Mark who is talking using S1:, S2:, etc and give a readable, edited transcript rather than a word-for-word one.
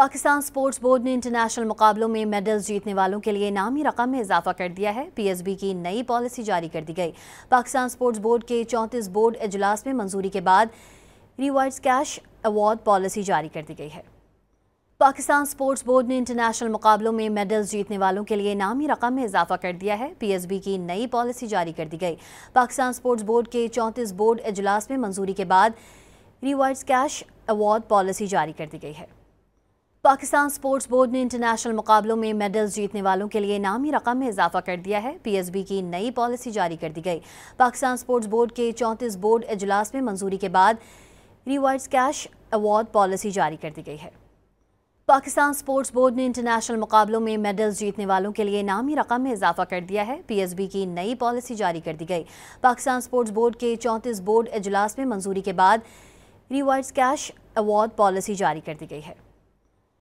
S1: Pakistan sports board نے international مقابلوں میں میڈلز جیتنے والوں کے لیے انعامی رقم میں اضافہ کر دیا ہے۔ پی ایس بی کی نئی پالیسی جاری کر دی گئی۔ پاکستان سپورٹس بورڈ کے 34 بورڈ اجلاس میں منظوری کے بعد ریوارڈز کیش ایوارڈ پالیسی جاری کر دی گئی ہے۔ پاکستان سپورٹس بورڈ نے انٹرنیشنل مقابلوں میں میڈلز جیتنے والوں کے لیے انعامی رقم میں اضافہ کر دیا ہے۔ پی ایس بی کی نئی پالیسی جاری کر دی گئی۔ پاکستان سپورٹس بورڈ کے 34 بورڈ اجلاس میں منظوری کے بعد ریوارڈز کیش ایوارڈ پالیسی جاری کر دی گئی ہے۔ پاکستان سپورٹس بورڈ نے انٹرنیشنل مقابلوں میں میڈلز جیتنے والوں کے لیے انعامی رقم میں اضافہ کر دیا ہے۔ پی ایس بی کی نئی پالیسی جاری کر دی گئی۔ پاکستان سپورٹس بورڈ کے 34 بورڈ اجلاس میں منظوری کے بعد ریوارڈز کیش ایوارڈ پالیسی جاری کر دی گئی ہے۔ پاکستان سپورٹس بورڈ نے انٹرنیشنل مقابلوں میں میڈلز جیتنے والوں کے لیے انعامی رقم میں اضافہ کر دیا ہے۔ پی ایس بی کی نئی پالیسی جاری کر دی گئی۔ پاکستان سپورٹس بورڈ کے 34 بورڈ اجلاس میں منظوری کے بعد ریوارڈز کیش ایوارڈ پالیسی جاری کر دی گئی ہے۔